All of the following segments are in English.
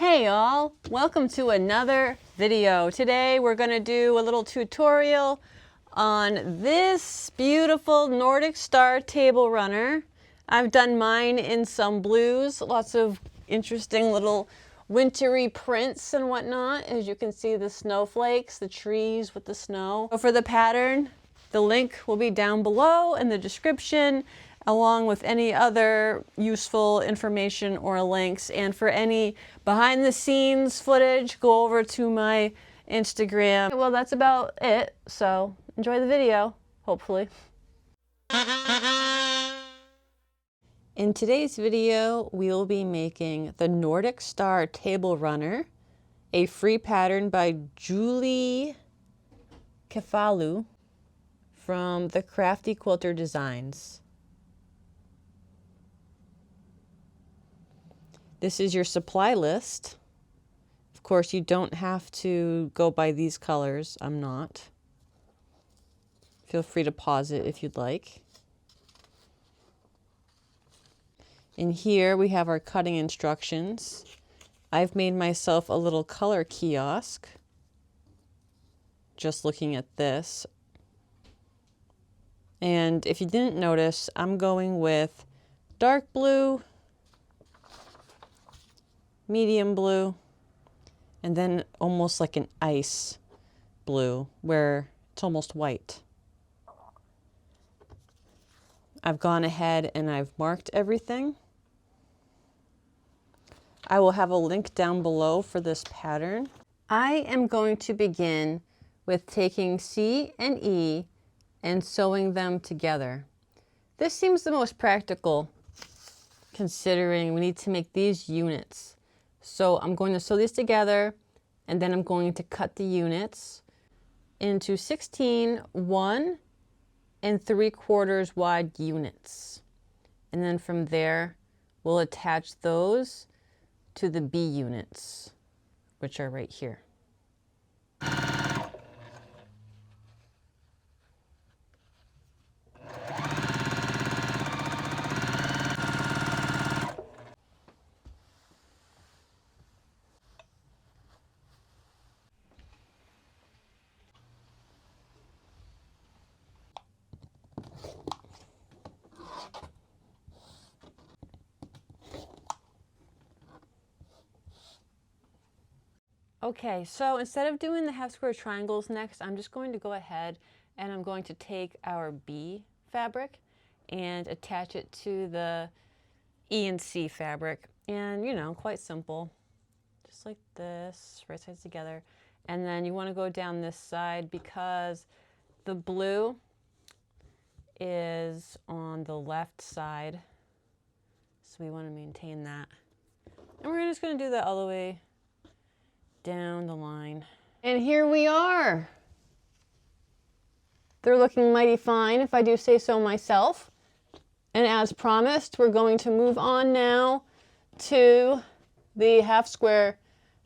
Hey all, welcome to another video. Today we're going to do a little tutorial on this beautiful Nordic Star table runner. I've done mine in some blues, lots of interesting little wintry prints and whatnot. As you can see, the snowflakes, the trees with the snow. So for the pattern, the link will be down below in the description, along with any other useful information or links. And for any behind the scenes footage, go over to my Instagram. Well, that's about it. So enjoy the video, hopefully. In today's video, we'll be making the Nordic Star Table Runner, a free pattern by Julie Kefalu from the Crafty Quilter Designs. This is your supply list. Of course, you don't have to go by these colors. I'm not. Feel free to pause it if you'd like. In here, we have our cutting instructions. I've made myself a little color kiosk, just looking at this. And if you didn't notice, I'm going with dark blue, medium blue, and then almost like an ice blue where it's almost white. I've gone ahead and I've marked everything. I will have a link down below for this pattern. I am going to begin with taking C and E and sewing them together. This seems the most practical, considering we need to make these units. So I'm going to sew these together, and then I'm going to cut the units into 16 1 3/4 wide units. And then from there, we'll attach those to the B units, which are right here. Okay, so instead of doing the half square triangles next, I'm just going to go ahead and I'm going to take our B fabric and attach it to the E and C fabric. And you know, quite simple, just like this, right sides together. And then you want to go down this side because the blue is on the left side. So we want to maintain that. And we're just going to do that all the way down the line. And here we are. They're looking mighty fine, if I do say so myself. And as promised, we're going to move on now to the half square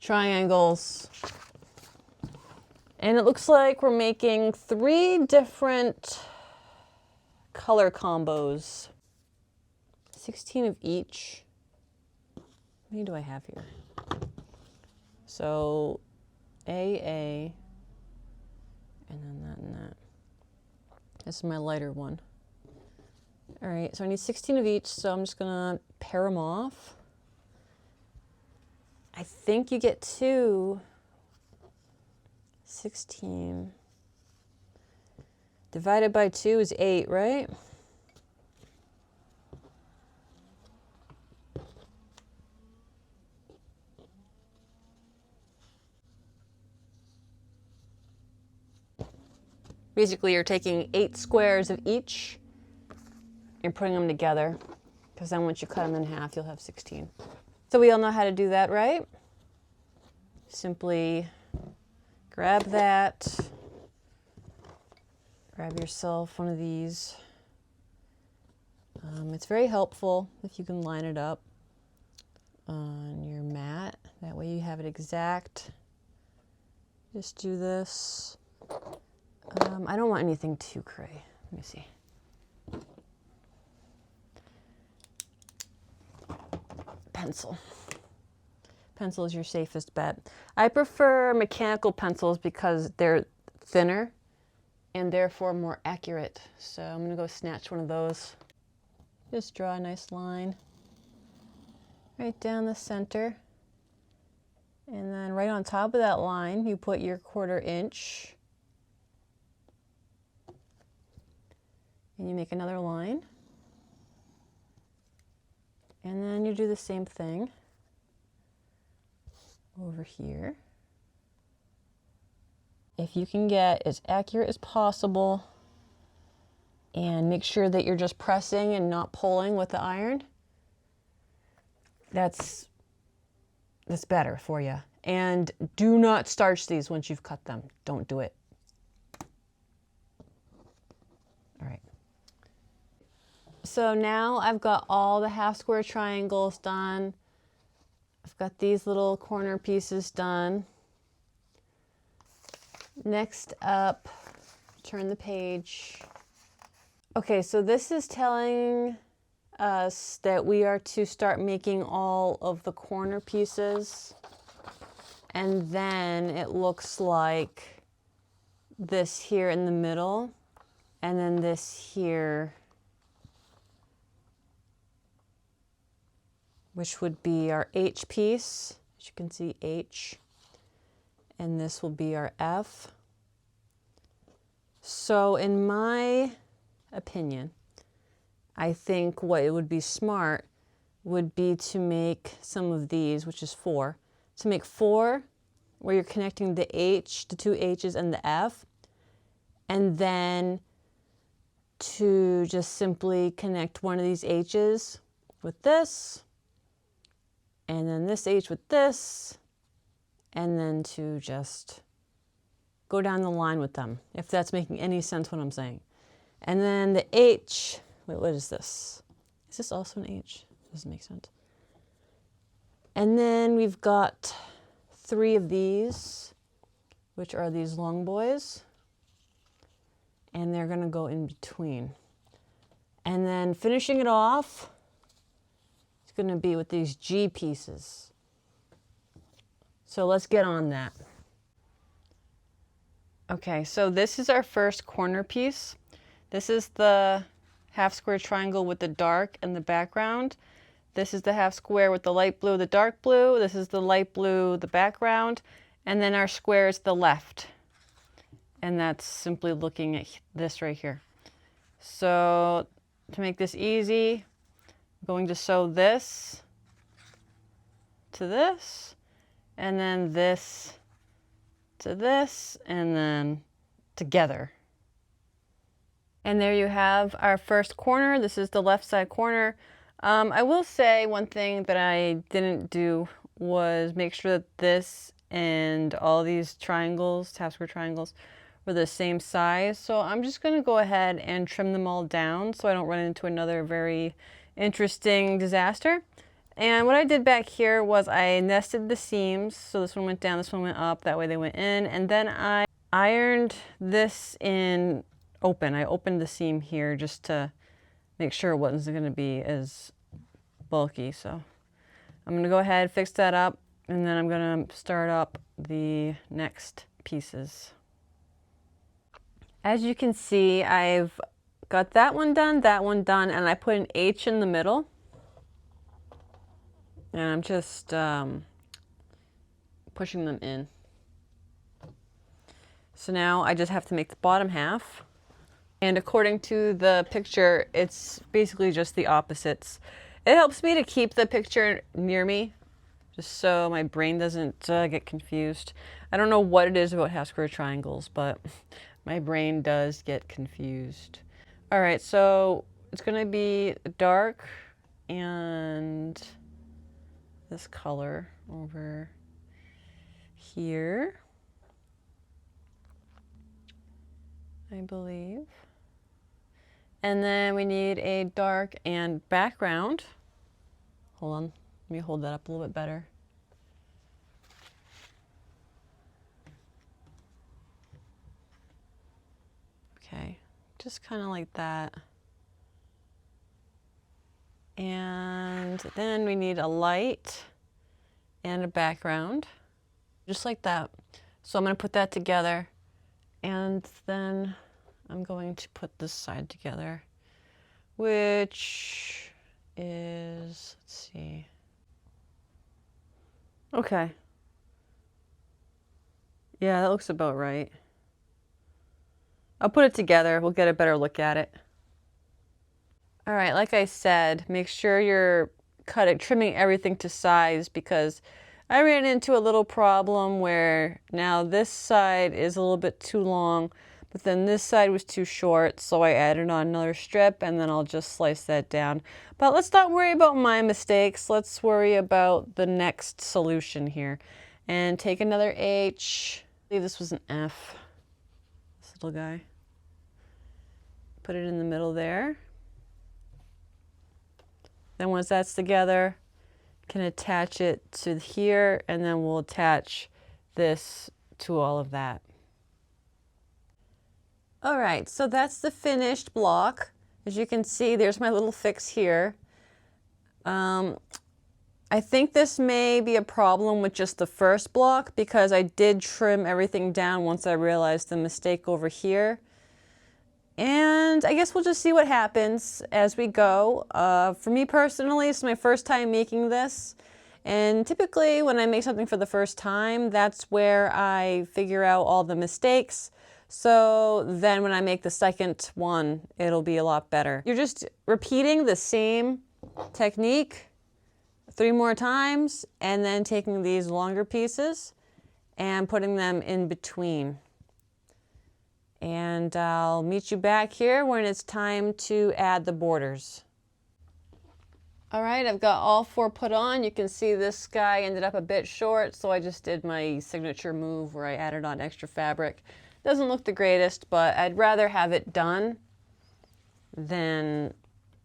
triangles. And it looks like we're making 3 different color combos. 16 of each. How many do I have here? So AA, and then that and that. This is my lighter one. All right, so I need 16 of each, so I'm just gonna pair them off. I think you get 2. 16 divided by 2 is 8, right? Basically, you're taking 8 squares of each, you're putting them together, because then once you cut them in half, you'll have 16. So we all know how to do that, right? Simply grab that, grab yourself one of these. It's very helpful if you can line it up on your mat. That way you have it exact. Just do this. I don't want anything too cray. Let me see. Pencil. pencil is your safest bet. I prefer mechanical pencils because they're thinner and therefore more accurate. So I'm gonna go snatch one of those. Just draw a nice line right down the center. And then right on top of that line, you put your 1/4 inch. And you make another line. And then you do the same thing over here. If you can get as accurate as possible and make sure that you're just pressing and not pulling with the iron, that's better for you. And do not starch these once you've cut them. Don't do it. All right. So now I've got all the half square triangles done. I've got these little corner pieces done. Next up, turn the page. Okay, so this is telling us that we are to start making all of the corner pieces. And then it looks like this here in the middle, and then this here, which would be our H piece. As you can see, H. And this will be our F. So in my opinion, I think what it would be smart would be to make some of these, which is 4, to make 4 where you're connecting the H, the 2 H's and the F, and then to just simply connect one of these H's with this, and then this H with this, and then to just go down the line with them, if that's making any sense what I'm saying. And then the H, wait, what is this? Is this also an H? Doesn't make sense. And then we've got 3 of these, which are these long boys. And they're gonna go in between. And then finishing it off, it's gonna be with these G pieces. So let's get on that. Okay, so this is our first corner piece. This is the half square triangle with the dark and the background. This is the half square with the light blue, the dark blue. This is the light blue, the background. And then our square is the left. And that's simply looking at this right here. So to make this easy, I'm going to sew this to this, and then this to this, and then together. And there you have our first corner. This is the left side corner. I will say one thing that I didn't do was make sure that this and all these triangles, half square triangles, were the same size. So I'm just going to go ahead and trim them all down so I don't run into another very interesting disaster. And what I did back here was I nested the seams. So this one went down, this one went up, that way they went in. And then I ironed this in open. I opened the seam here just to make sure it wasn't going to be as bulky. So I'm going to go ahead, fix that up, and then I'm going to start up the next pieces. As you can see, I've got that one done, and I put an H in the middle. And I'm just pushing them in. So now I just have to make the bottom half. And according to the picture, it's basically just the opposites. It helps me to keep the picture near me, just so my brain doesn't get confused. I don't know what it is about half square triangles, but my brain does get confused. All right, so it's gonna be dark and this color over here, I believe. And then we need a dark and background. Hold on, let me hold that up a little bit better. Okay, just kind of like that. And then we need a light and a background, just like that. So I'm going to put that together, and then I'm going to put this side together, which is, let's see. Okay. Yeah, that looks about right. I'll put it together. We'll get a better look at it. All right, like I said, make sure you're trimming everything to size, because I ran into a little problem where now this side is a little bit too long, but then this side was too short, so I added on another strip, and then I'll just slice that down. But let's not worry about my mistakes. Let's worry about the next solution here. And take another H. I believe this was an F. This little guy. Put it in the middle there. Then once that's together, can attach it to here, and then we'll attach this to all of that. All right, so that's the finished block. As you can see, there's my little fix here. I think this may be a problem with just the first block, because I did trim everything down once I realized the mistake over here. And I guess we'll just see what happens as we go. For me personally, it's my first time making this. And typically when I make something for the first time, that's where I figure out all the mistakes. So then when I make the second one, it'll be a lot better. You're just repeating the same technique 3 more times, and then taking these longer pieces and putting them in between. And I'll meet you back here when it's time to add the borders. All right, I've got all 4 put on. You can see this guy ended up a bit short, so I just did my signature move where I added on extra fabric. Doesn't look the greatest, but I'd rather have it done than,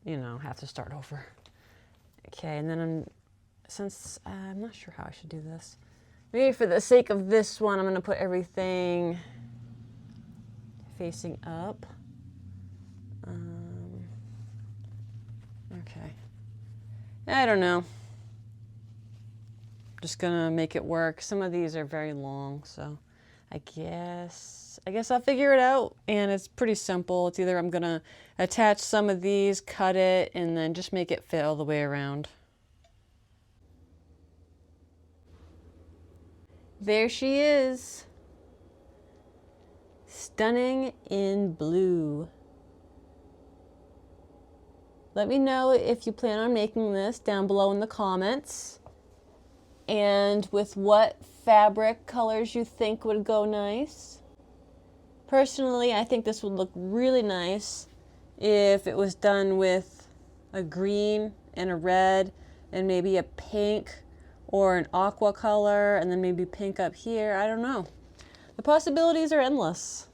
you know, have to start over. Okay, and then since I'm not sure how I should do this, maybe for the sake of this one, I'm going to put everything facing up. Okay. I don't know. Just gonna make it work. Some of these are very long, so I guess I'll figure it out. And it's pretty simple. It's either I'm gonna attach some of these, cut it, and then just make it fit all the way around. There she is. Stunning in blue. Let me know if you plan on making this down below in the comments, and with what fabric colors you think would go nice. Personally, I think this would look really nice if it was done with a green and a red and maybe a pink or an aqua color, and then maybe pink up here. I don't know. The possibilities are endless.